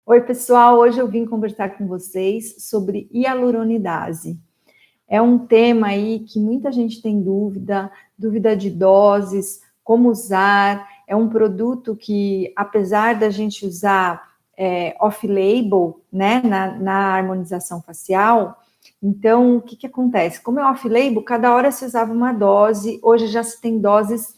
Oi, pessoal, hoje eu vim conversar com vocês sobre hialuronidase. É um tema aí que muita gente tem dúvida de doses, como usar. É um produto que, apesar da gente usar off-label, né, na harmonização facial, então, o que acontece? Como é off-label, cada hora se usava uma dose, hoje já se tem doses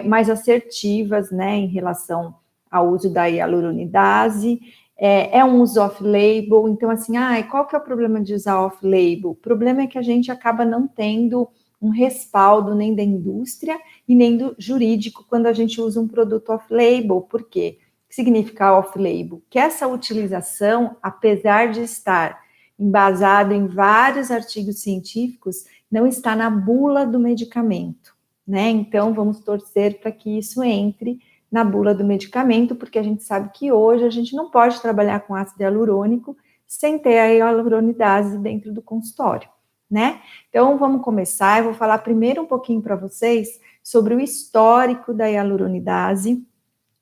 mais assertivas, né, em relação ao uso da hialuronidase. É um uso off-label, então assim, qual que é o problema de usar off-label? O problema é que a gente acaba não tendo um respaldo nem da indústria e nem do jurídico quando a gente usa um produto off-label. Por quê? O que significa off-label? Que essa utilização, apesar de estar embasado em vários artigos científicos, não está na bula do medicamento, né? Então, vamos torcer para que isso entre na bula do medicamento, porque a gente sabe que hoje a gente não pode trabalhar com ácido hialurônico sem ter a hialuronidase dentro do consultório, né? Então, vamos começar. Eu vou falar primeiro um pouquinho para vocês sobre o histórico da hialuronidase.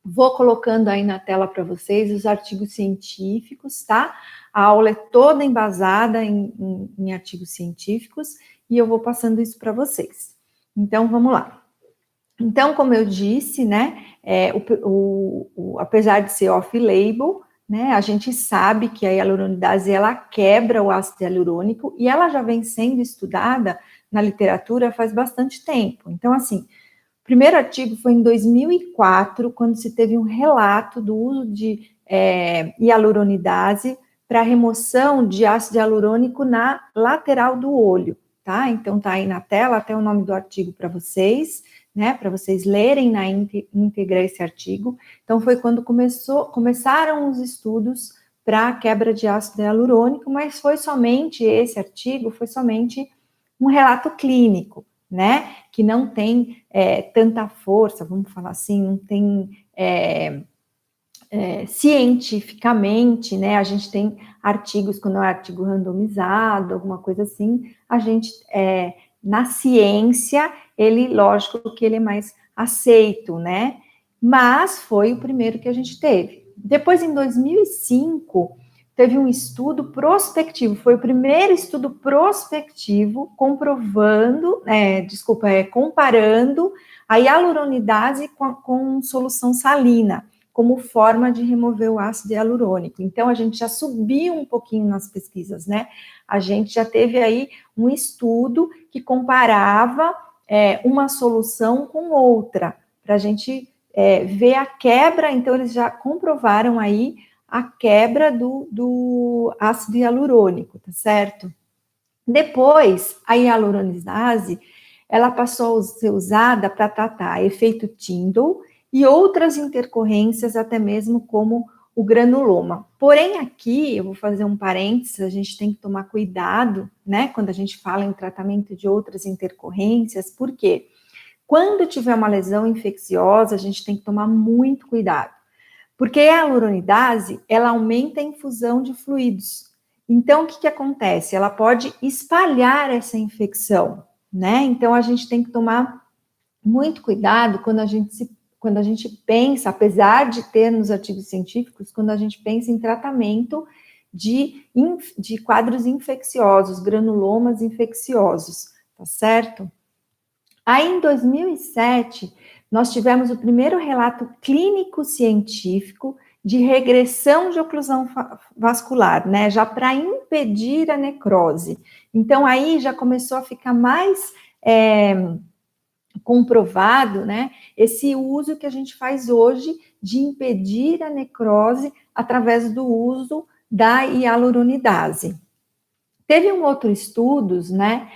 Vou colocando aí na tela para vocês os artigos científicos, tá? A aula é toda embasada em artigos científicos e eu vou passando isso para vocês. Então, vamos lá. Então, como eu disse, né, apesar de ser off-label, né, a gente sabe que a hialuronidase, ela quebra o ácido hialurônico e ela já vem sendo estudada na literatura faz bastante tempo. Então, assim, o primeiro artigo foi em 2004, quando se teve um relato do uso de hialuronidase para remoção de ácido hialurônico na lateral do olho, tá? Então, tá aí na tela até o nome do artigo para vocês, né, para vocês lerem na íntegra esse artigo. Então, foi quando começaram os estudos para a quebra de ácido hialurônico, mas foi somente esse artigo, foi somente um relato clínico, né, que não tem tanta força, vamos falar assim, não tem cientificamente, né, a gente tem artigos, quando é um artigo randomizado, alguma coisa assim, a gente, na ciência, ele, lógico que ele é mais aceito, né, mas foi o primeiro que a gente teve. Depois, em 2005, teve um estudo prospectivo, foi o primeiro estudo prospectivo comparando a hialuronidase com solução salina, como forma de remover o ácido hialurônico. Então, a gente já subiu um pouquinho nas pesquisas, né? A gente já teve aí um estudo que comparava uma solução com outra, para a gente ver a quebra. Então, eles já comprovaram aí a quebra do ácido hialurônico, tá certo? Depois, a hialuronidase, ela passou a ser usada para tratar efeito Tyndall e outras intercorrências, até mesmo como o granuloma. Porém, aqui, eu vou fazer um parênteses, a gente tem que tomar cuidado, né, quando a gente fala em tratamento de outras intercorrências, porque quando tiver uma lesão infecciosa, a gente tem que tomar muito cuidado, porque a hialuronidase, ela aumenta a infusão de fluidos. Então, o que acontece? Ela pode espalhar essa infecção, né? Então, a gente tem que tomar muito cuidado quando a gente pensa, apesar de ter nos artigos científicos, quando a gente pensa em tratamento de quadros infecciosos, granulomas infecciosos, tá certo? Aí, em 2007, nós tivemos o primeiro relato clínico científico de regressão de oclusão vascular, né, já para impedir a necrose. Então, aí já começou a ficar mais comprovado, né, esse uso que a gente faz hoje de impedir a necrose através do uso da hialuronidase. Teve um outro estudo, né,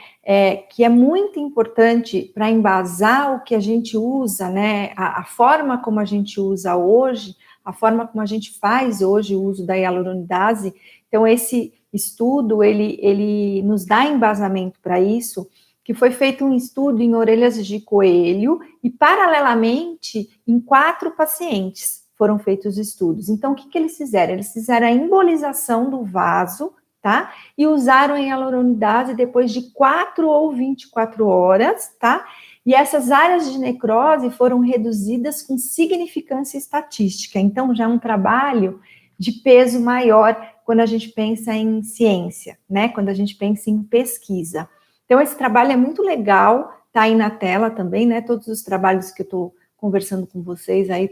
que é muito importante para embasar o que a gente usa, né, a forma como a gente usa hoje, a forma como a gente faz hoje o uso da hialuronidase. Então, esse estudo, ele nos dá embasamento para isso, que foi feito um estudo em orelhas de coelho e, paralelamente, em 4 pacientes foram feitos estudos. Então, o que eles fizeram? Eles fizeram a embolização do vaso, tá? E usaram a hialuronidase depois de 4 ou 24 horas, tá? E essas áreas de necrose foram reduzidas com significância estatística. Então, já é um trabalho de peso maior quando a gente pensa em ciência, né? Quando a gente pensa em pesquisa. Então, esse trabalho é muito legal, tá aí na tela também, né? Todos os trabalhos que eu estou conversando com vocês aí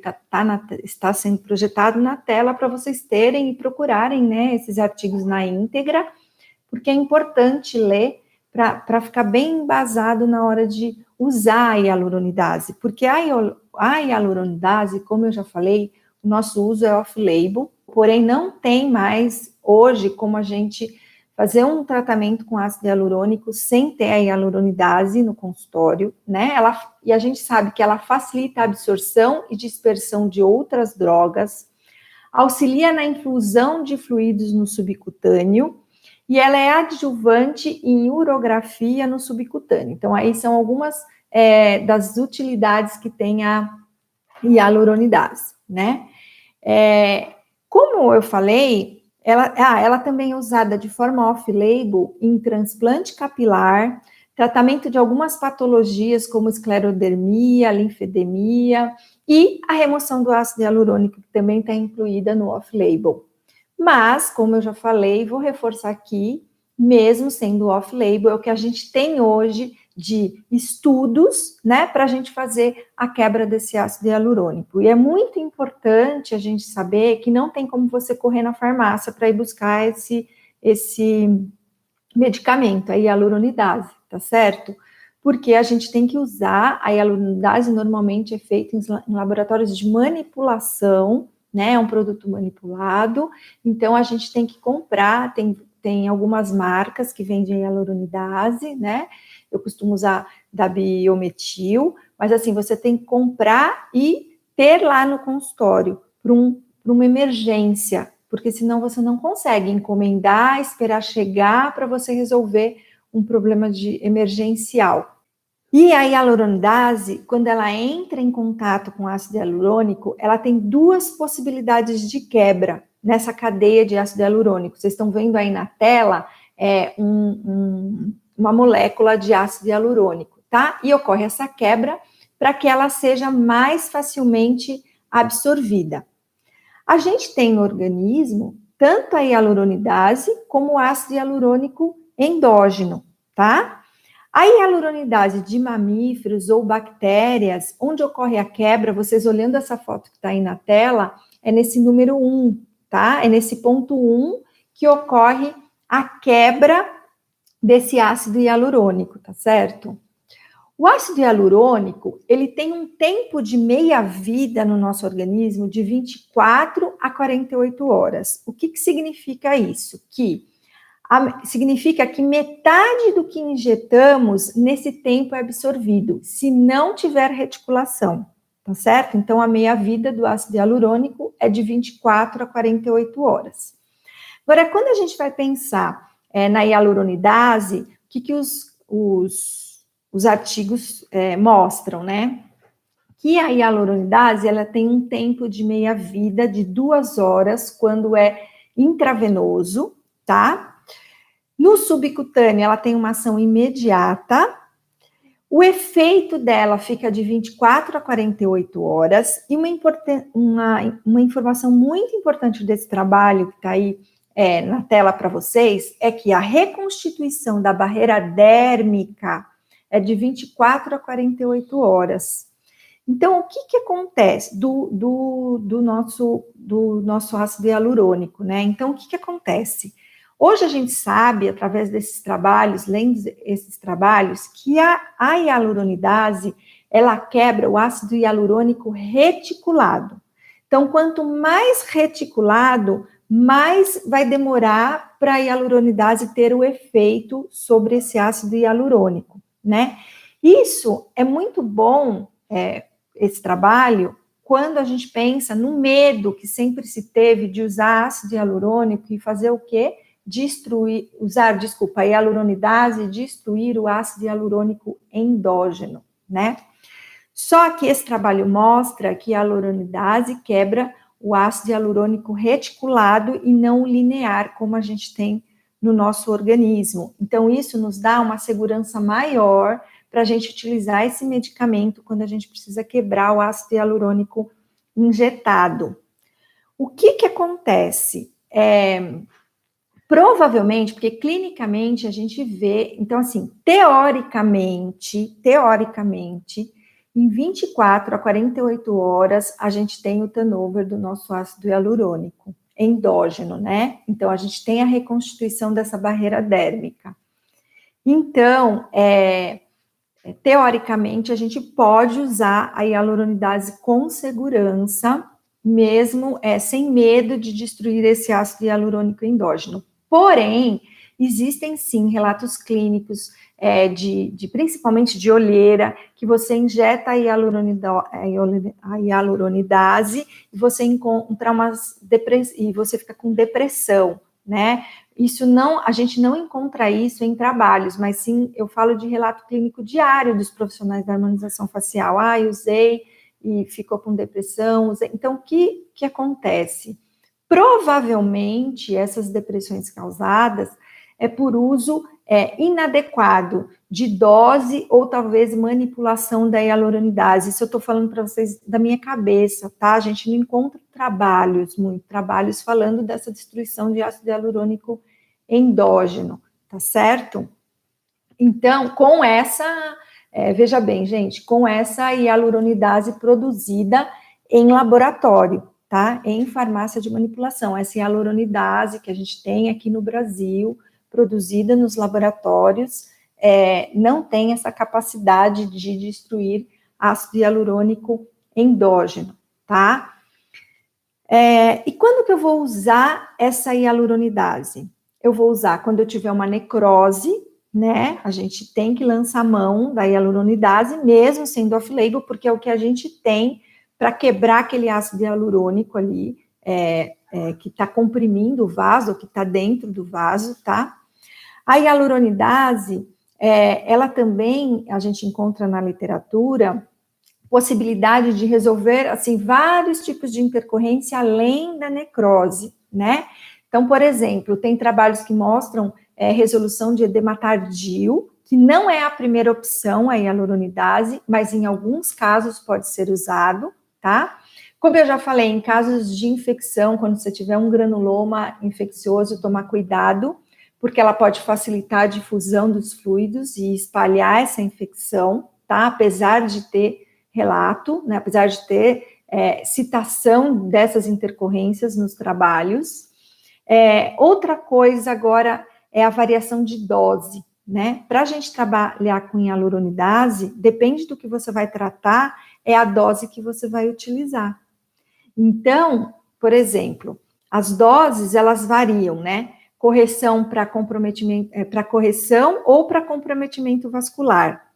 está sendo projetado na tela para vocês terem e procurarem, né, esses artigos na íntegra, porque é importante ler para ficar bem embasado na hora de usar a hialuronidase, porque a hialuronidase, como eu já falei, o nosso uso é off-label, porém não tem mais hoje como a gente fazer um tratamento com ácido hialurônico sem ter a hialuronidase no consultório, né? E a gente sabe que ela facilita a absorção e dispersão de outras drogas, auxilia na infusão de fluidos no subcutâneo, e ela é adjuvante em urografia no subcutâneo. Então, aí são algumas das utilidades que tem a hialuronidase, né? Como eu falei, ela também é usada de forma off-label em transplante capilar, tratamento de algumas patologias como esclerodermia, linfedemia e a remoção do ácido hialurônico, que também está incluída no off-label. Mas, como eu já falei, vou reforçar aqui, mesmo sendo off-label, é o que a gente tem hoje de estudos, né, para a gente fazer a quebra desse ácido hialurônico. E é muito importante a gente saber que não tem como você correr na farmácia para ir buscar esse medicamento, a hialuronidase, tá certo? Porque a gente tem que usar, a hialuronidase normalmente é feita em laboratórios de manipulação, né, é um produto manipulado, então a gente tem que comprar, tem algumas marcas que vendem hialuronidase, né, eu costumo usar da Biometil, mas assim, você tem que comprar e ter lá no consultório para uma emergência, porque senão você não consegue encomendar, esperar chegar para você resolver um problema emergencial. E a hialuronidase, quando ela entra em contato com ácido hialurônico, ela tem duas possibilidades de quebra nessa cadeia de ácido hialurônico. Vocês estão vendo aí na tela uma molécula de ácido hialurônico, tá? E ocorre essa quebra para que ela seja mais facilmente absorvida. A gente tem no organismo tanto a hialuronidase como o ácido hialurônico endógeno, tá? A hialuronidase de mamíferos ou bactérias, onde ocorre a quebra, vocês olhando essa foto que está aí na tela, é nesse número 1, tá? É nesse ponto 1 que ocorre a quebra desse ácido hialurônico, tá certo? O ácido hialurônico, ele tem um tempo de meia-vida no nosso organismo de 24 a 48 horas. O que significa isso? Significa que metade do que injetamos nesse tempo é absorvido, se não tiver reticulação, tá certo? Então, a meia-vida do ácido hialurônico é de 24 a 48 horas. Agora, quando a gente vai pensar na hialuronidase, o que os artigos mostram, né? Que a hialuronidase, ela tem um tempo de meia-vida de 2 horas quando é intravenoso, tá? No subcutâneo, ela tem uma ação imediata, o efeito dela fica de 24 a 48 horas, e uma informação muito importante desse trabalho, que está aí na tela para vocês, é que a reconstituição da barreira dérmica é de 24 a 48 horas. Então, o que acontece do nosso ácido hialurônico, né? Então, o que acontece? Hoje a gente sabe, através desses trabalhos, lendo esses trabalhos, que a hialuronidase, ela quebra o ácido hialurônico reticulado. Então, quanto mais reticulado, mais vai demorar para a hialuronidase ter o efeito sobre esse ácido hialurônico, né? Isso é muito bom, esse trabalho, quando a gente pensa no medo que sempre se teve de usar ácido hialurônico e fazer o quê? A hialuronidase e destruir o ácido hialurônico endógeno, né? Só que esse trabalho mostra que a hialuronidase quebra o ácido hialurônico reticulado e não linear, como a gente tem no nosso organismo. Então, isso nos dá uma segurança maior para a gente utilizar esse medicamento quando a gente precisa quebrar o ácido hialurônico injetado. O que acontece? Provavelmente, porque clinicamente a gente vê, então assim, teoricamente, em 24 a 48 horas, a gente tem o turnover do nosso ácido hialurônico endógeno, né? Então, a gente tem a reconstituição dessa barreira dérmica. Então, teoricamente, a gente pode usar a hialuronidase com segurança, mesmo sem medo de destruir esse ácido hialurônico endógeno. Porém, existem sim relatos clínicos principalmente de olheira, que você injeta a hialuronidase e você encontra e você fica com depressão, né? Isso não, a gente não encontra isso em trabalhos, mas sim, eu falo de relato clínico diário dos profissionais da harmonização facial. Eu usei e ficou com depressão. Usei. Então, o que acontece? Provavelmente, essas depressões causadas é por uso inadequado de dose ou talvez manipulação da hialuronidase. Isso eu estou falando para vocês da minha cabeça, tá? A gente não encontra muitos trabalhos falando dessa destruição de ácido hialurônico endógeno, tá certo? Então, com essa, veja bem, gente, com essa hialuronidase produzida em laboratório, tá? Em farmácia de manipulação, essa hialuronidase que a gente tem aqui no Brasil, produzida nos laboratórios, não tem essa capacidade de destruir ácido hialurônico endógeno, tá? E quando que eu vou usar essa hialuronidase? Eu vou usar quando eu tiver uma necrose, né? A gente tem que lançar mão da hialuronidase, mesmo sendo off-label, porque é o que a gente tem para quebrar aquele ácido hialurônico ali, que está comprimindo o vaso, que está dentro do vaso, tá? A hialuronidase, ela também, a gente encontra na literatura, possibilidade de resolver, assim, vários tipos de intercorrência além da necrose, né? Então, por exemplo, tem trabalhos que mostram resolução de edema tardio, que não é a primeira opção, a hialuronidase, mas em alguns casos pode ser usado, tá? Como eu já falei, em casos de infecção, quando você tiver um granuloma infeccioso, tomar cuidado, porque ela pode facilitar a difusão dos fluidos e espalhar essa infecção, tá? Apesar de ter relato, né? Apesar de ter citação dessas intercorrências nos trabalhos. Outra coisa agora é a variação de dose, né? Para a gente trabalhar com hialuronidase, depende do que você vai tratar, é a dose que você vai utilizar. Então, por exemplo, as doses, elas variam, né? Correção para comprometimento, para correção ou para comprometimento vascular.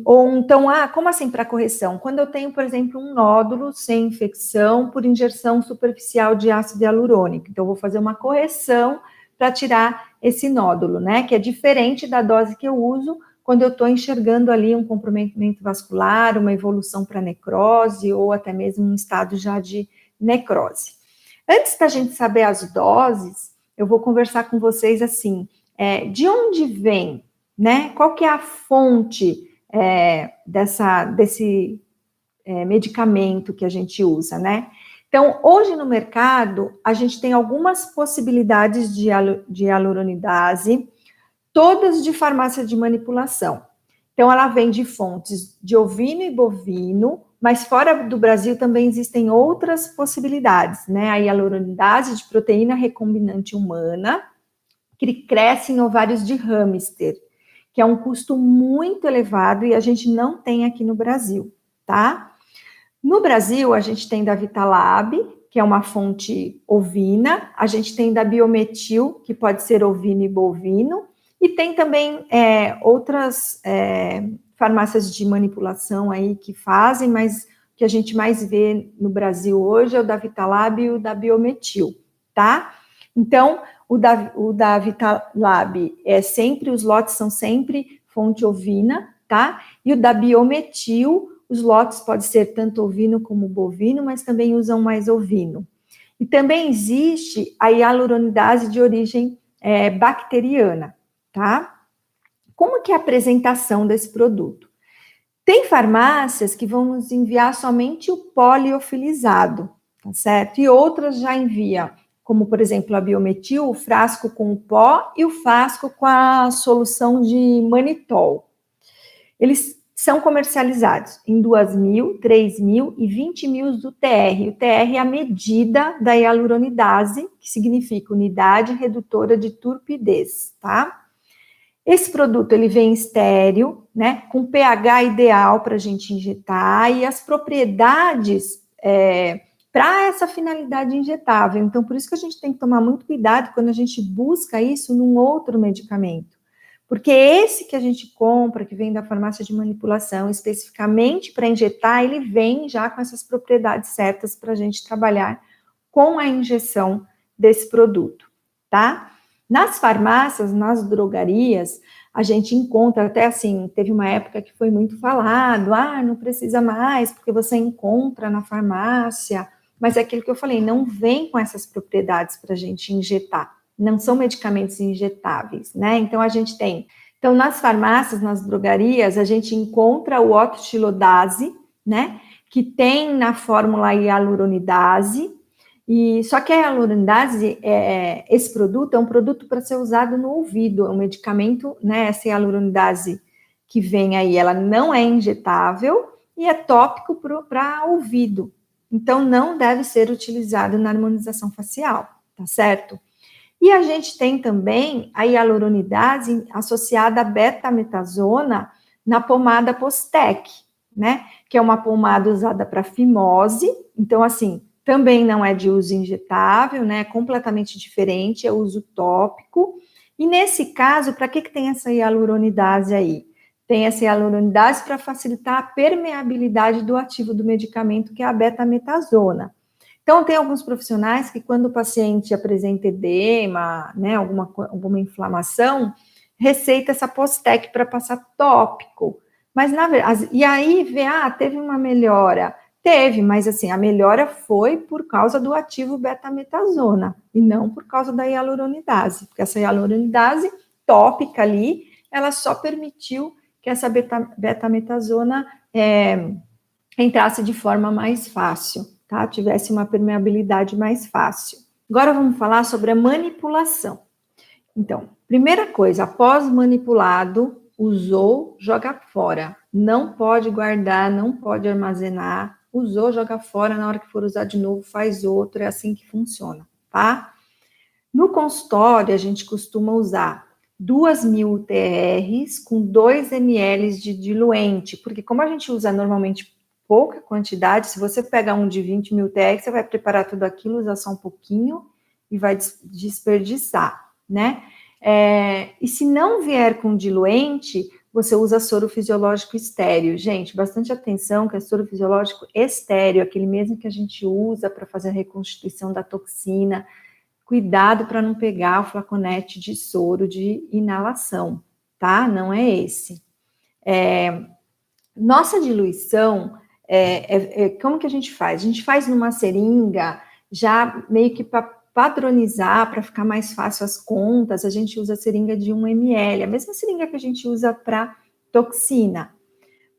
Ou então, como assim para correção? Quando eu tenho, por exemplo, um nódulo sem infecção por injeção superficial de ácido hialurônico, então eu vou fazer uma correção para tirar esse nódulo, né? Que é diferente da dose que eu uso quando eu estou enxergando ali um comprometimento vascular, uma evolução para necrose ou até mesmo um estado já de necrose. Antes da gente saber as doses, eu vou conversar com vocês assim, de onde vem, né? Qual que é a fonte desse medicamento que a gente usa, né? Então, hoje no mercado, a gente tem algumas possibilidades de hialuronidase, todas de farmácia de manipulação. Então, ela vem de fontes de ovino e bovino, mas fora do Brasil também existem outras possibilidades, né? A hialuronidase de proteína recombinante humana, que cresce em ovários de hamster, que é um custo muito elevado e a gente não tem aqui no Brasil, tá? No Brasil, a gente tem da Vitalab, que é uma fonte ovina, a gente tem da Biometil, que pode ser ovino e bovino, e tem também outras farmácias de manipulação aí que fazem, mas o que a gente mais vê no Brasil hoje é o da Vitalab e o da Biometil, tá? Então, o da Vitalab os lotes são sempre fonte ovina, tá? E o da Biometil, os lotes podem ser tanto ovino como bovino, mas também usam mais ovino. E também existe a hialuronidase de origem bacteriana, tá? Como que é a apresentação desse produto? Tem farmácias que vão nos enviar somente o poliofilizado, tá certo? E outras já envia, como, por exemplo, a Biometil, o frasco com o pó e o frasco com a solução de manitol. Eles são comercializados em 2.000, 3.000 e 20.000 do TR. O TR é a medida da hialuronidase, que significa unidade redutora de turpidez, tá? Esse produto, ele vem estéril, né, com pH ideal para a gente injetar e as propriedades para essa finalidade injetável. Então, por isso que a gente tem que tomar muito cuidado quando a gente busca isso num outro medicamento. Porque esse que a gente compra, que vem da farmácia de manipulação, especificamente para injetar, ele vem já com essas propriedades certas para a gente trabalhar com a injeção desse produto, tá? Nas farmácias, nas drogarias, a gente encontra, até assim, teve uma época que foi muito falado, não precisa mais, porque você encontra na farmácia, mas é aquilo que eu falei, não vem com essas propriedades para a gente injetar. Não são medicamentos injetáveis, né? Então, a gente tem... Então, nas farmácias, nas drogarias, a gente encontra o otoxilodase, né? Que tem na fórmula hialuronidase. E só que a hialuronidase, esse produto é um produto para ser usado no ouvido. É um medicamento, né? Essa hialuronidase que vem aí, ela não é injetável e é tópico para ouvido. Então, não deve ser utilizado na harmonização facial, tá certo? E a gente tem também a hialuronidase associada à betametasona na pomada Postec, né? Que é uma pomada usada para fimose. Então, assim, também não é de uso injetável, né? É completamente diferente, é uso tópico. E nesse caso, para que tem essa hialuronidase aí? Tem essa hialuronidase para facilitar a permeabilidade do ativo do medicamento, que é a betametasona. Então, tem alguns profissionais que, quando o paciente apresenta edema, né, alguma inflamação, receita essa Postec para passar tópico. Mas, na verdade, e aí vê, teve uma melhora. Teve, mas assim, a melhora foi por causa do ativo betametasona, e não por causa da hialuronidase, porque essa hialuronidase tópica ali, ela só permitiu que essa betametasona entrasse de forma mais fácil, tá? Tivesse uma permeabilidade mais fácil. Agora vamos falar sobre a manipulação. Então, primeira coisa, após manipulado, usou, joga fora. Não pode guardar, não pode armazenar. Usou, joga fora, na hora que for usar de novo, faz outro, é assim que funciona, tá? No consultório, a gente costuma usar 2.000 UTRs com 2 ml de diluente, porque como a gente usa normalmente pouca quantidade, se você pegar um de 20.000 UTRs, você vai preparar tudo aquilo, usar só um pouquinho e vai desperdiçar, né? E se não vier com diluente, você usa soro fisiológico estéreo. Gente, bastante atenção que é soro fisiológico estéreo, aquele mesmo que a gente usa para fazer a reconstituição da toxina. Cuidado para não pegar o flaconete de soro de inalação, tá? Não é esse. Nossa diluição, como que a gente faz? A gente faz numa seringa, já meio que para padronizar, para ficar mais fácil as contas, a gente usa a seringa de 1 ml, a mesma seringa que a gente usa para toxina.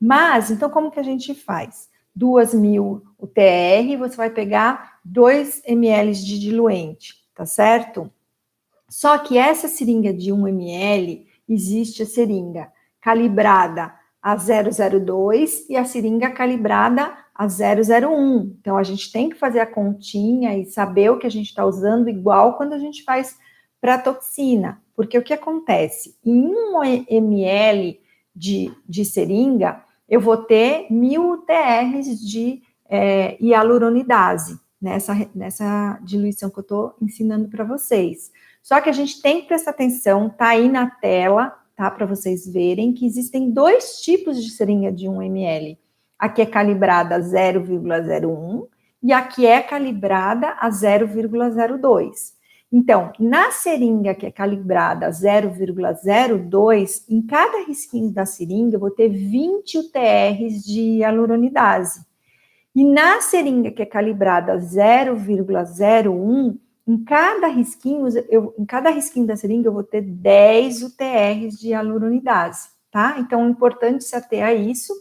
Mas, então, como que a gente faz? 2.000 UTR, você vai pegar 2 ml de diluente, tá certo? Só que essa seringa de 1 ml, existe a seringa calibrada a 0,02 e a seringa calibrada a 0,01. Então, a gente tem que fazer a continha e saber o que a gente está usando, igual quando a gente faz para toxina. Porque o que acontece? Em 1 ml de seringa, eu vou ter 1.000 UTRs de hialuronidase, nessa diluição que eu estou ensinando para vocês. Só que a gente tem que prestar atenção, tá aí na tela, tá? Para vocês verem que existem 2 tipos de seringa de 1 ml. Aqui é calibrada a 0,01 e aqui é calibrada a 0,02. Então, na seringa que é calibrada a 0,02, em cada risquinho da seringa eu vou ter 20 UTRs de hialuronidase. E na seringa que é calibrada a 0,01, em cada risquinho da seringa eu vou ter 10 UTRs de hialuronidase, tá? Então, é importante se ater a isso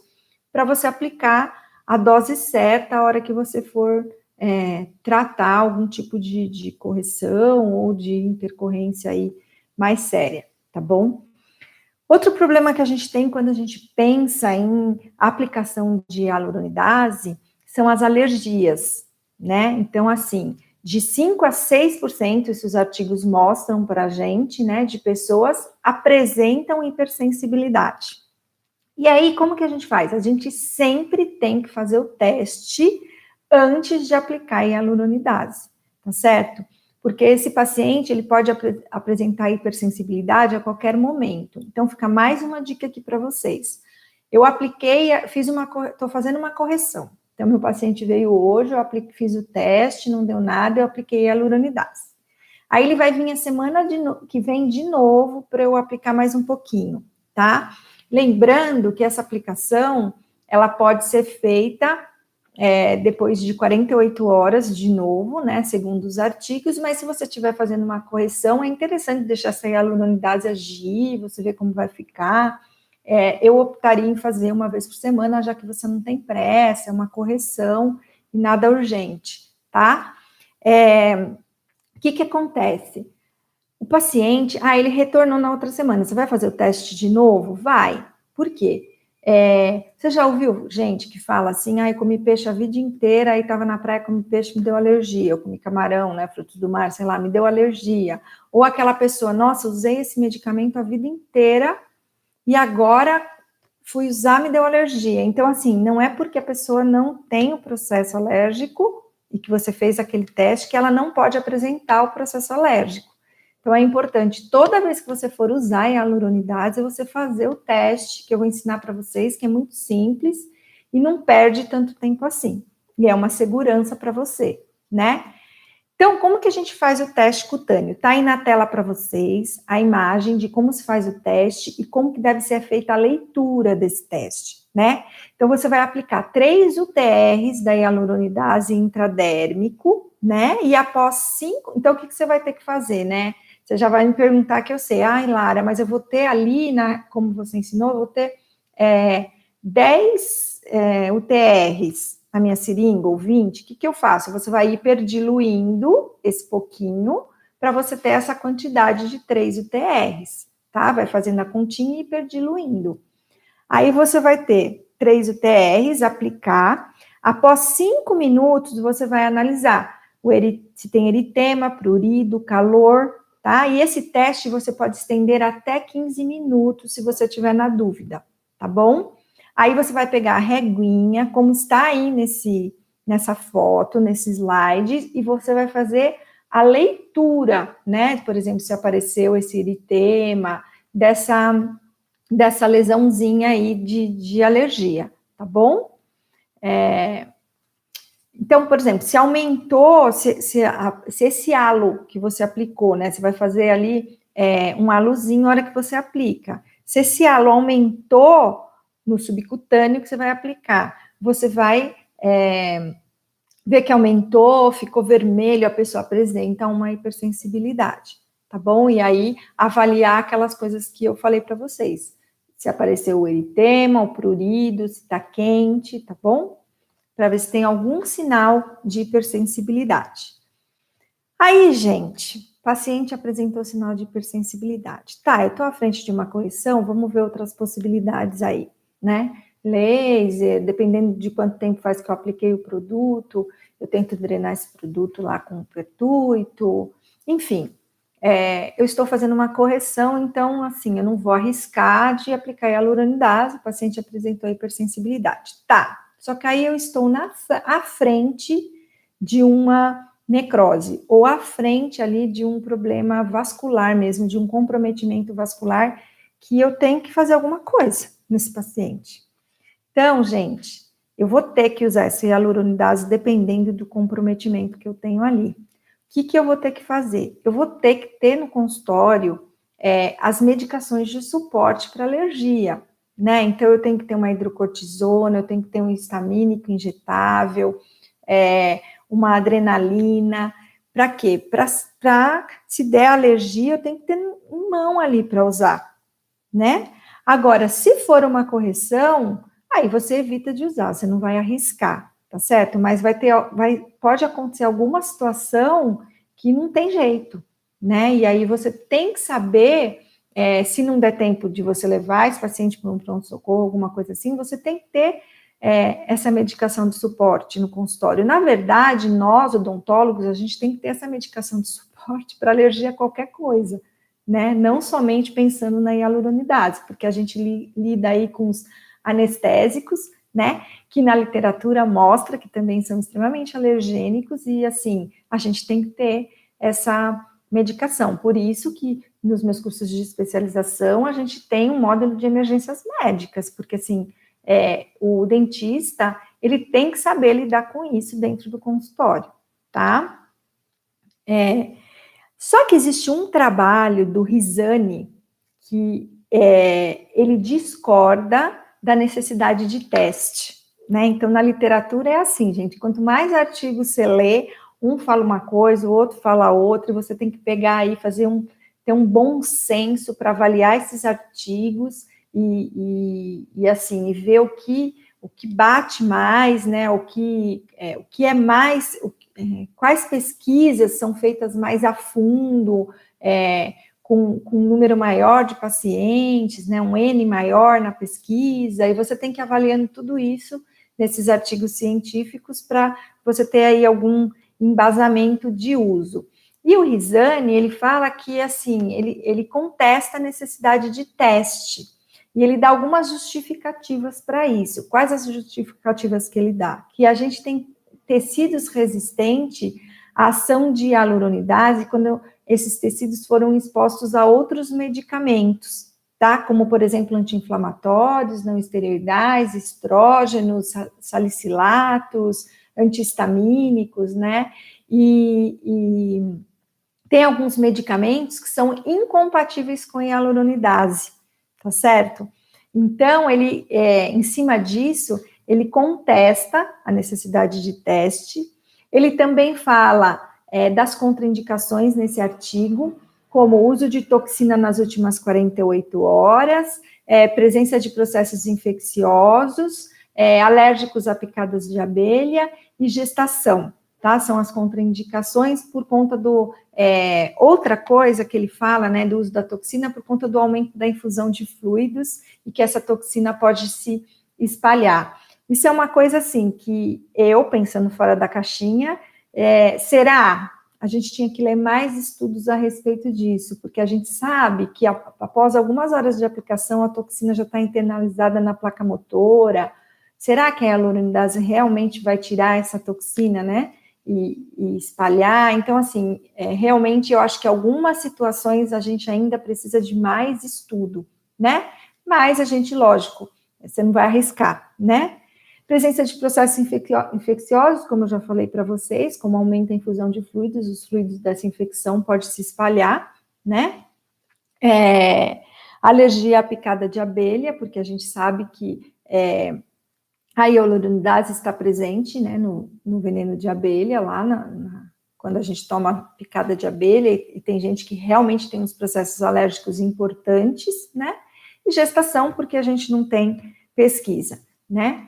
para você aplicar a dose certa a hora que você for tratar algum tipo de correção ou de intercorrência aí mais séria, tá bom? Outro problema que a gente tem quando a gente pensa em aplicação de hialuronidase são as alergias, né? Então, assim, de 5 a 6%, esses artigos mostram para a gente, né, de pessoas apresentam hipersensibilidade. E aí, como que a gente faz? A gente sempre tem que fazer o teste antes de aplicar a hialuronidase, tá certo? Porque esse paciente, ele pode apresentar hipersensibilidade a qualquer momento. Então, fica mais uma dica aqui para vocês. Eu apliquei, estou fazendo uma correção. Então, meu paciente veio hoje, fiz o teste, não deu nada, eu apliquei a hialuronidase. Aí, ele vai vir a semana que vem de novo para eu aplicar mais um pouquinho, tá? Lembrando que essa aplicação, ela pode ser feita depois de 48 horas de novo, né, segundo os artigos, mas se você estiver fazendo uma correção, é interessante deixar essa hialuronidase agir, você ver como vai ficar. Eu optaria em fazer uma vez por semana, já que você não tem pressa, é uma correção e nada urgente, tá? O que acontece? O paciente, ele retornou na outra semana, você vai fazer o teste de novo? Vai. Por quê? Você já ouviu gente que fala assim, eu comi peixe a vida inteira, aí tava na praia, comi peixe, me deu alergia, eu comi camarão, né, frutos do mar, sei lá, me deu alergia. Ou aquela pessoa, nossa, usei esse medicamento a vida inteira e agora fui usar, me deu alergia. Então, assim, não é porque a pessoa não tem o processo alérgico e que você fez aquele teste que ela não pode apresentar o processo alérgico. Então, é importante, toda vez que você for usar a hialuronidase, você fazer o teste, que eu vou ensinar para vocês, que é muito simples, e não perde tanto tempo assim. E é uma segurança para você, né? Então, como que a gente faz o teste cutâneo? Tá aí na tela para vocês a imagem de como se faz o teste e como que deve ser feita a leitura desse teste, né? Então, você vai aplicar 3 UTRs da hialuronidase intradérmico, né? E após 5... Então, o que você vai ter que fazer, né? Você já vai me perguntar que eu sei, Lara, mas eu vou ter ali, como você ensinou, eu vou ter 10 UTRs na minha seringa, ou 20, o que eu faço? Você vai hiperdiluindo esse pouquinho, para você ter essa quantidade de 3 UTRs, tá? Vai fazendo a continha e hiperdiluindo. Aí você vai ter 3 UTRs, aplicar, após 5 minutos, você vai analisar se tem eritema, prurido, calor, tá? E esse teste você pode estender até 15 minutos, se você tiver na dúvida, tá bom? Aí você vai pegar a reguinha, como está aí nessa foto, nesse slide, e você vai fazer a leitura, né? Por exemplo, se apareceu esse eritema, dessa lesãozinha aí de alergia, tá bom? Então, por exemplo, se aumentou, se esse halo que você aplicou, né, você vai fazer ali um halozinho na hora que você aplica. Se esse halo aumentou no subcutâneo que você vai aplicar, você vai ver que aumentou, ficou vermelho, a pessoa apresenta uma hipersensibilidade, tá bom? E aí, avaliar aquelas coisas que eu falei para vocês. Se apareceu o eritema, o prurido, se tá quente, tá bom? Para ver se tem algum sinal de hipersensibilidade. Aí, gente, o paciente apresentou sinal de hipersensibilidade. Tá, eu tô à frente de uma correção, vamos ver outras possibilidades aí, né? Laser, dependendo de quanto tempo faz que eu apliquei o produto, eu tento drenar esse produto lá com pertuito, enfim. Eu estou fazendo uma correção, então, assim, eu não vou arriscar de aplicar a hialuronidase, o paciente apresentou hipersensibilidade. Tá, só que aí eu estou à frente de uma necrose, ou à frente ali de um problema vascular mesmo, de um comprometimento vascular, que eu tenho que fazer alguma coisa nesse paciente. Então, gente, eu vou ter que usar essa hialuronidase dependendo do comprometimento que eu tenho ali. O que eu vou ter que fazer? Eu vou ter que ter no consultório as medicações de suporte para alergia, né? Então, eu tenho que ter uma hidrocortisona, eu tenho que ter um histamínico injetável, uma adrenalina. Para quê? Para se der alergia, eu tenho que ter em mão ali para usar, né? Agora, se for uma correção, aí você evita de usar, você não vai arriscar, tá certo? Mas pode acontecer alguma situação que não tem jeito, né? E aí você tem que saber, se não der tempo de você levar esse paciente para um pronto-socorro, alguma coisa assim, você tem que ter essa medicação de suporte no consultório. Na verdade, nós, odontólogos, a gente tem que ter essa medicação de suporte para alergia a qualquer coisa, né? Não somente pensando na hialuronidase, porque a gente lida aí com os anestésicos, né? Que na literatura mostra que também são extremamente alergênicos e, assim, a gente tem que ter essa medicação. Por isso que nos meus cursos de especialização a gente tem um módulo de emergências médicas, porque, assim, o dentista, ele tem que saber lidar com isso dentro do consultório, tá? Só que existe um trabalho do Rizani que ele discorda da necessidade de teste, né? Então, na literatura é assim, gente, quanto mais artigos você lê, um fala uma coisa, o outro fala outra, e você tem que pegar aí, ter um bom senso para avaliar esses artigos e assim, e ver o que bate mais, né? O que é mais, quais pesquisas são feitas mais a fundo, com um número maior de pacientes, né, um N maior na pesquisa, e você tem que ir avaliando tudo isso nesses artigos científicos para você ter aí algum embasamento de uso. E o Rizani, ele fala que, assim, ele contesta a necessidade de teste, e ele dá algumas justificativas para isso. Quais as justificativas que ele dá? Que a gente tem tecidos resistentes à ação de hialuronidase quando esses tecidos foram expostos a outros medicamentos, tá? Como, por exemplo, anti-inflamatórios, não esteroidais, estrógenos, salicilatos, antihistamínicos, né? E tem alguns medicamentos que são incompatíveis com a hialuronidase, tá certo? Então, ele, em cima disso, ele contesta a necessidade de teste. Ele também fala das contraindicações nesse artigo, como o uso de toxina nas últimas 48 horas, presença de processos infecciosos, alérgicos a picadas de abelha e gestação, tá? São as contraindicações por conta do... outra coisa que ele fala, né, do uso da toxina, por conta do aumento da infusão de fluidos e que essa toxina pode se espalhar. Isso é uma coisa, assim, que eu, pensando fora da caixinha, será? A gente tinha que ler mais estudos a respeito disso, porque a gente sabe que após algumas horas de aplicação, a toxina já está internalizada na placa motora. Será que a hialuronidase realmente vai tirar essa toxina, né? E espalhar? Então, assim, realmente eu acho que algumas situações a gente ainda precisa de mais estudo, né? Mas a gente, lógico, você não vai arriscar, né? Presença de processos infecciosos, como eu já falei para vocês, como aumenta a infusão de fluidos, os fluidos dessa infecção pode se espalhar, né? Alergia à picada de abelha, porque a gente sabe que a hialuronidase está presente, né, no veneno de abelha, lá quando a gente toma picada de abelha, e tem gente que realmente tem uns processos alérgicos importantes, né? E gestação, porque a gente não tem pesquisa, né?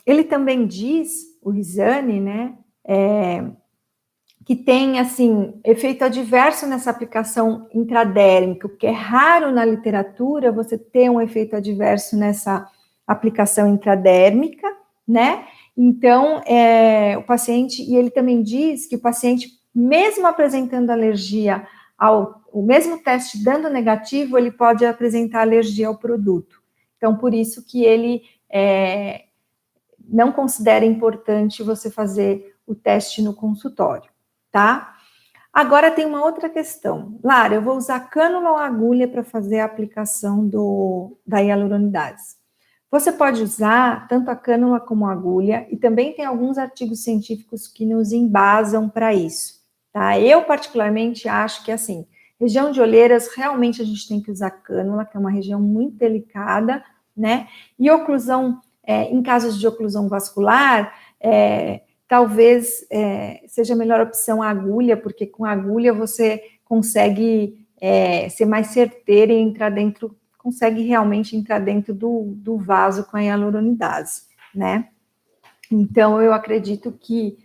Ele também diz, o Rizani, né, que tem, assim, efeito adverso nessa aplicação intradérmica, porque é raro na literatura você ter um efeito adverso nessa aplicação intradérmica, né? Então, o paciente, e ele também diz que o paciente, mesmo apresentando alergia o mesmo teste dando negativo, ele pode apresentar alergia ao produto. Então, por isso que ele não considera importante você fazer o teste no consultório, tá? Agora tem uma outra questão. Lara, eu vou usar cânula ou agulha para fazer a aplicação da hialuronidase. Você pode usar tanto a cânula como a agulha, e também tem alguns artigos científicos que nos embasam para isso, tá? Eu, particularmente, acho que, assim, região de olheiras, realmente a gente tem que usar cânula, que é uma região muito delicada, né? E oclusão, em casos de oclusão vascular, talvez seja a melhor opção a agulha, porque com a agulha você consegue ser mais certeira e consegue realmente entrar dentro do vaso com a hialuronidase, né? Então, eu acredito que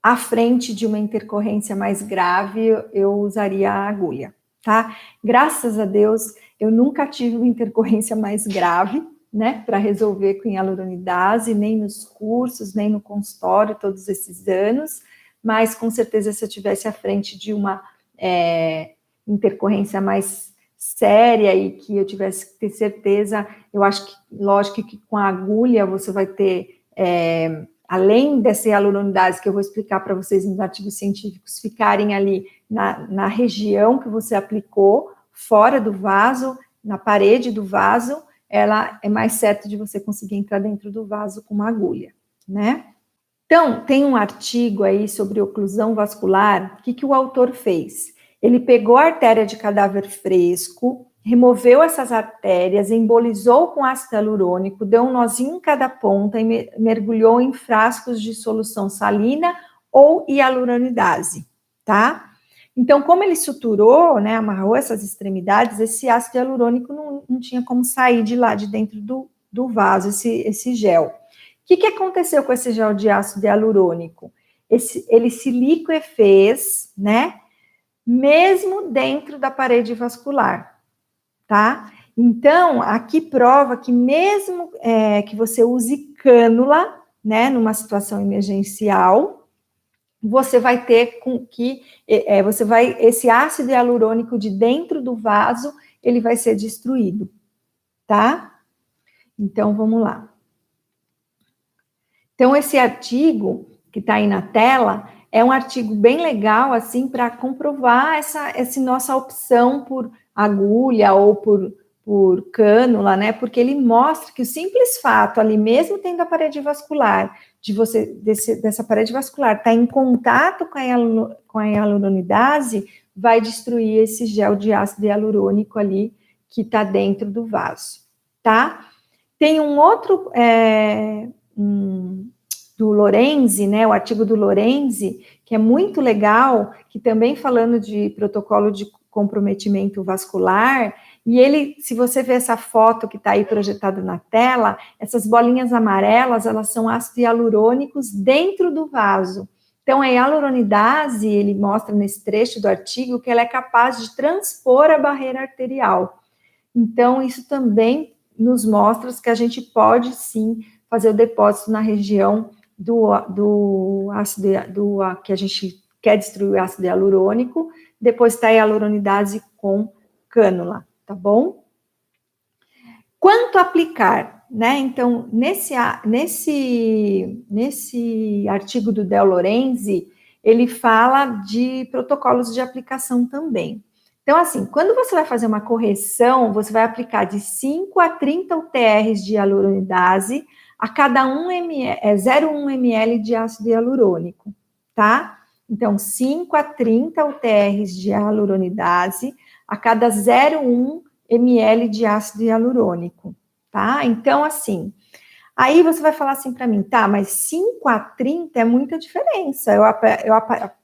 à frente de uma intercorrência mais grave, eu usaria a agulha, tá? Graças a Deus, eu nunca tive uma intercorrência mais grave, né, para resolver com hialuronidase, nem nos cursos, nem no consultório, todos esses anos, mas com certeza se eu tivesse à frente de uma intercorrência mais séria e que eu tivesse que ter certeza, eu acho que, lógico que com a agulha você vai ter, além dessa hialuronidase que eu vou explicar para vocês nos artigos científicos, ficarem ali na região que você aplicou, fora do vaso, na parede do vaso, ela é mais certa de você conseguir entrar dentro do vaso com uma agulha, né? Então, tem um artigo aí sobre oclusão vascular, o que o autor fez? Ele pegou a artéria de cadáver fresco, removeu essas artérias, embolizou com ácido hialurônico, deu um nozinho em cada ponta e mergulhou em frascos de solução salina ou hialuronidase, tá? Então, como ele suturou, né, amarrou essas extremidades, esse ácido hialurônico não tinha como sair de lá, de dentro do vaso, esse gel. O que aconteceu com esse gel de ácido hialurônico? Ele se liquefez, né, mesmo dentro da parede vascular, tá? Então, aqui prova que mesmo que você use cânula, né, numa situação emergencial, você vai ter esse ácido hialurônico de dentro do vaso, ele vai ser destruído, tá? Então, vamos lá. Então, esse artigo que está aí na tela é um artigo bem legal, assim, para comprovar essa nossa opção por agulha ou por cânula, né? Porque ele mostra que o simples fato, ali mesmo tendo a parede vascular, dessa parede vascular estar em contato com a hialuronidase, vai destruir esse gel de ácido hialurônico ali que está dentro do vaso, tá? Tem um outro do Lorenzi, né, o artigo do Lorenzi, que é muito legal, que também falando de protocolo de comprometimento vascular, e ele, se você ver essa foto que está aí projetada na tela, essas bolinhas amarelas, elas são ácidos hialurônicos dentro do vaso. Então, a hialuronidase, ele mostra nesse trecho do artigo que ela é capaz de transpor a barreira arterial. Então, isso também nos mostra que a gente pode, sim, fazer o depósito na região do ácido, que a gente quer destruir o ácido hialurônico, depois está a hialuronidase com cânula, tá bom? Quanto aplicar, né? Então, nesse artigo do Del Lorenzi, ele fala de protocolos de aplicação também. Então, assim, quando você vai fazer uma correção, você vai aplicar de 5 a 30 UTRs de hialuronidase a cada 0,1 ml de ácido hialurônico, tá? Então, 5 a 30 UTRs de hialuronidase a cada 0,1 ml de ácido hialurônico, tá? Então, assim, aí você vai falar assim para mim, tá, mas 5 a 30 é muita diferença,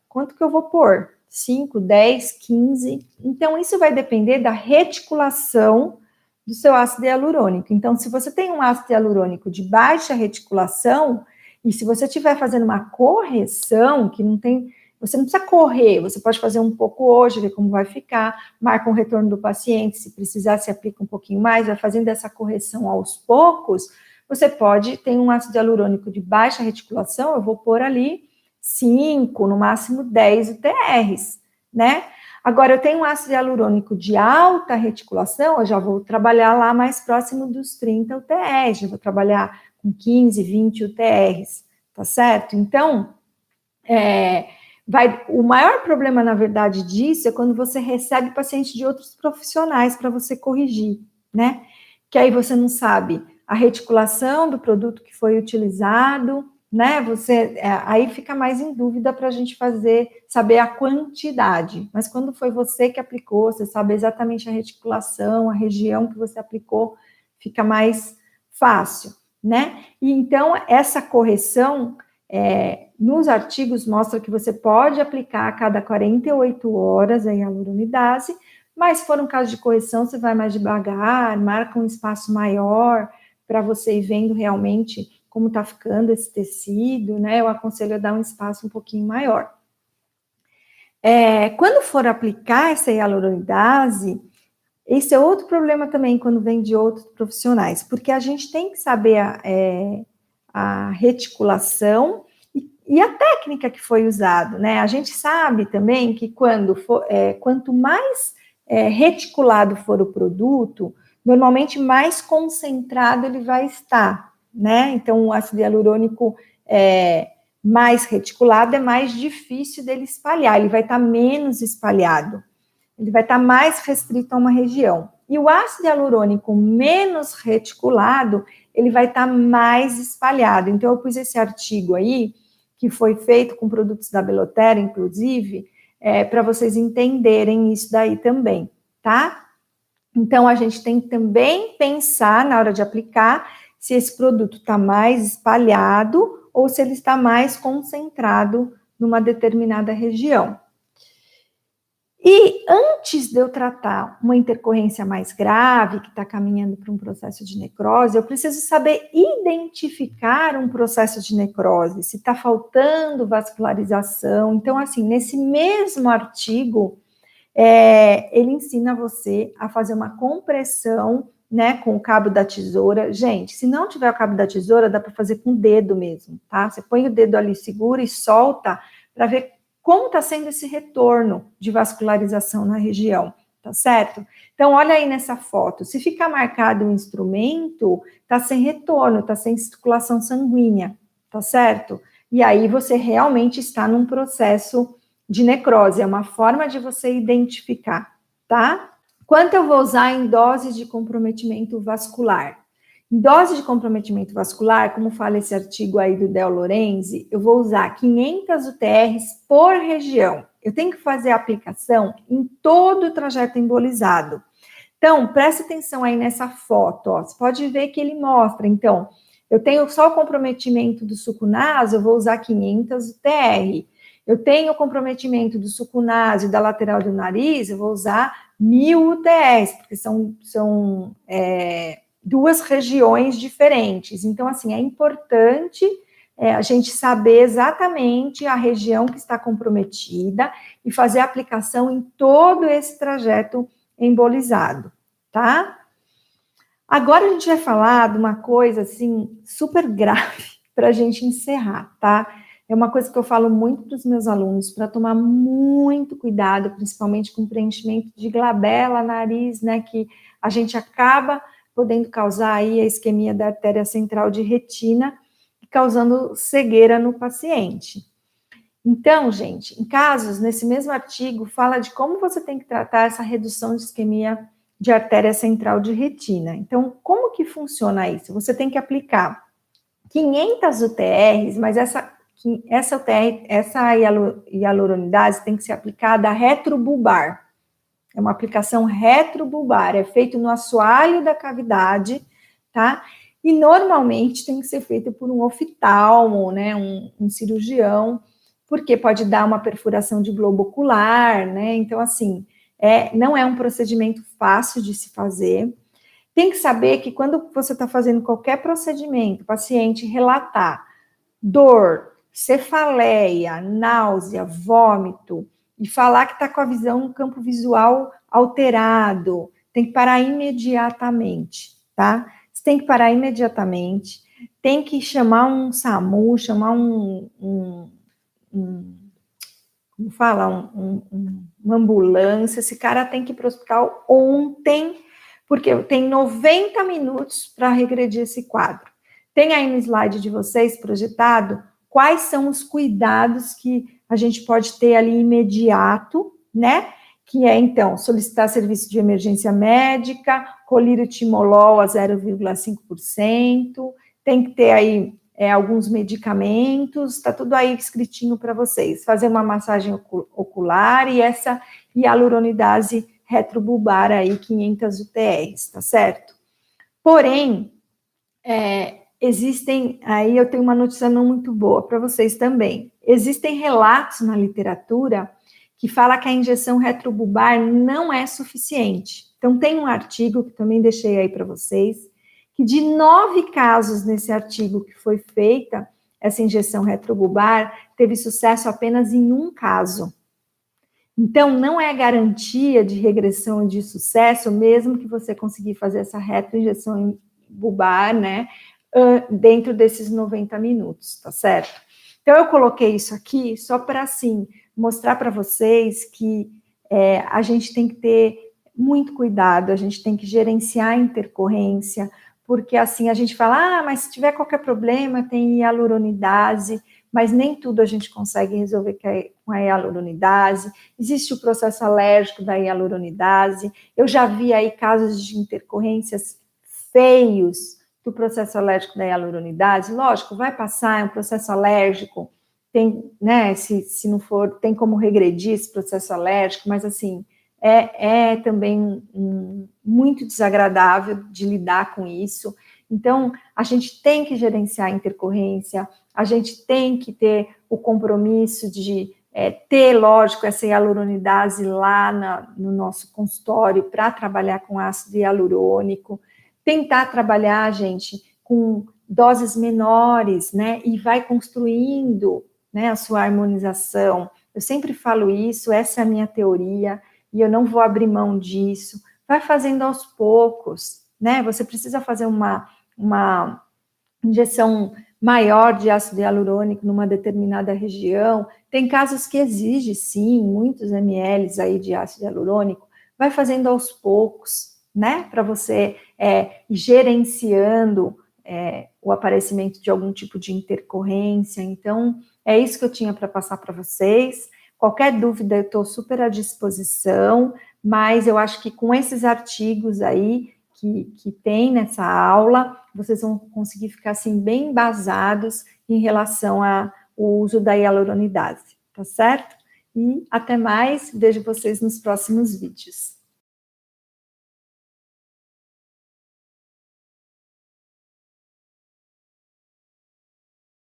quanto que eu vou pôr? 5, 10, 15, então isso vai depender da reticulação do seu ácido hialurônico. Então, se você tem um ácido hialurônico de baixa reticulação, e se você estiver fazendo uma correção, que não tem, você não precisa correr, você pode fazer um pouco hoje, ver como vai ficar, marca um retorno do paciente, se precisar, se aplica um pouquinho mais, vai fazendo essa correção aos poucos, você pode ter um ácido hialurônico de baixa reticulação, eu vou pôr ali 5, no máximo 10 UTRs, né? Agora, eu tenho um ácido hialurônico de alta reticulação, eu já vou trabalhar lá mais próximo dos 30 UTRs, já vou trabalhar com 15, 20 UTRs, tá certo? Então, o maior problema, na verdade, disso é quando você recebe paciente de outros profissionais para você corrigir, né? Que aí você não sabe a reticulação do produto que foi utilizado, né? Aí fica mais em dúvida para a gente saber a quantidade. Mas quando foi você que aplicou, você sabe exatamente a reticulação, a região que você aplicou, fica mais fácil, né? E então, essa correção, nos artigos, mostra que você pode aplicar a cada 48 horas a hialuronidase, mas se for um caso de correção, você vai mais devagar, marca um espaço maior, para você ir vendo realmente como está ficando esse tecido, né? Eu aconselho a dar um espaço um pouquinho maior. Quando for aplicar essa hialuronidase, esse é outro problema também quando vem de outros profissionais, porque a gente tem que saber a reticulação e a técnica que foi usada, né? A gente sabe também que quanto mais reticulado for o produto, normalmente mais concentrado ele vai estar, né? Então, o ácido hialurônico mais reticulado é mais difícil dele espalhar, ele vai estar menos espalhado, ele vai estar mais restrito a uma região. E o ácido hialurônico menos reticulado, ele vai estar mais espalhado. Então, eu pus esse artigo aí, que foi feito com produtos da Belotera, inclusive, para vocês entenderem isso daí também, tá? Então, a gente tem que também pensar, na hora de aplicar, se esse produto está mais espalhado ou se ele está mais concentrado numa determinada região. E antes de eu tratar uma intercorrência mais grave, que está caminhando para um processo de necrose, eu preciso saber identificar um processo de necrose, se está faltando vascularização. Então, assim, nesse mesmo artigo, ele ensina você a fazer uma compressão, né, com o cabo da tesoura. Gente, se não tiver o cabo da tesoura, dá para fazer com o dedo mesmo, tá? Você põe o dedo ali, segura e solta para ver como está sendo esse retorno de vascularização na região, tá certo? Então, olha aí nessa foto. Se ficar marcado o instrumento, tá sem retorno, tá sem circulação sanguínea, tá certo? E aí você realmente está num processo de necrose, é uma forma de você identificar, tá? Quanto eu vou usar em dose de comprometimento vascular? Em dose de comprometimento vascular, como fala esse artigo aí do Del Lorenzi, eu vou usar 500 UTRs por região. Eu tenho que fazer a aplicação em todo o trajeto embolizado. Então, preste atenção aí nessa foto, ó. Você pode ver que ele mostra, então, eu tenho só o comprometimento do suco naso, eu vou usar 500 UTR. Eu tenho o comprometimento do suco naso e da lateral do nariz, eu vou usar 1000 UTRs, porque são duas regiões diferentes. Então, assim, é importante a gente saber exatamente a região que está comprometida e fazer a aplicação em todo esse trajeto embolizado, tá? Agora a gente vai falar de uma coisa, assim, super grave para a gente encerrar, tá? É uma coisa que eu falo muito para os meus alunos, para tomar muito cuidado, principalmente com preenchimento de glabela, nariz, né, que a gente acaba podendo causar aí a isquemia da artéria central de retina e causando cegueira no paciente. Então, gente, em casos, nesse mesmo artigo, fala de como você tem que tratar essa redução de isquemia de artéria central de retina. Então, como que funciona isso? Você tem que aplicar 500 UTRs, mas essa hialuronidase tem que ser aplicada retrobulbar. É uma aplicação retrobulbar, é feito no assoalho da cavidade, tá? E normalmente tem que ser feito por um oftalmo, né? Um cirurgião, porque pode dar uma perfuração de globo ocular, né? Então, assim, não é um procedimento fácil de se fazer. Tem que saber que quando você está fazendo qualquer procedimento, o paciente relatar dor, cefaleia, náusea, vômito, e falar que está com a visão no campo visual alterado, tem que parar imediatamente, tá? Você tem que parar imediatamente, tem que chamar um SAMU, chamar uma ambulância, esse cara tem que ir para o hospital ontem, porque tem 90 minutos para regredir esse quadro. Tem aí no slide de vocês projetado quais são os cuidados que a gente pode ter ali imediato, né? Que é, então, solicitar serviço de emergência médica, colírio timolol a 0,5%, tem que ter aí alguns medicamentos, tá tudo aí escritinho para vocês. Fazer uma massagem ocular e essa hialuronidase retrobulbar aí, 500 UTRs, tá certo? Porém, existem, aí eu tenho uma notícia não muito boa para vocês também. Existem relatos na literatura que fala que a injeção retrobulbar não é suficiente. Então, tem um artigo que também deixei aí para vocês, que de 9 casos nesse artigo que foi feita, essa injeção retrobulbar, teve sucesso apenas em 1 caso. Então, não é garantia de regressão de sucesso, mesmo que você conseguir fazer essa retroinjeção bulbar, né, dentro desses 90 minutos, tá certo? Então, eu coloquei isso aqui só para, assim, mostrar para vocês que a gente tem que ter muito cuidado, a gente tem que gerenciar a intercorrência, porque, assim, a gente fala, mas se tiver qualquer problema, tem hialuronidase, mas nem tudo a gente consegue resolver com a hialuronidase. Existe o processo alérgico da hialuronidase. Eu já vi aí casos de intercorrências feios do processo alérgico da hialuronidase. Lógico, vai passar, é um processo alérgico, tem, né, se não for, tem como regredir esse processo alérgico, mas assim, é também muito desagradável de lidar com isso. Então, a gente tem que gerenciar a intercorrência, a gente tem que ter o compromisso de ter, lógico, essa hialuronidase lá no nosso consultório para trabalhar com ácido hialurônico, tentar trabalhar, gente, com doses menores, né, e vai construindo, né, a sua harmonização. Eu sempre falo isso, essa é a minha teoria, e eu não vou abrir mão disso. Vai fazendo aos poucos, né, você precisa fazer uma injeção maior de ácido hialurônico numa determinada região. Tem casos que exige, sim, muitos ml aí de ácido hialurônico. Vai fazendo aos poucos, né? Para você ir gerenciando o aparecimento de algum tipo de intercorrência. Então, é isso que eu tinha para passar para vocês. Qualquer dúvida, eu estou super à disposição, mas eu acho que com esses artigos aí que tem nessa aula, vocês vão conseguir ficar assim bem embasados em relação ao uso da hialuronidase, tá certo? E até mais, vejo vocês nos próximos vídeos.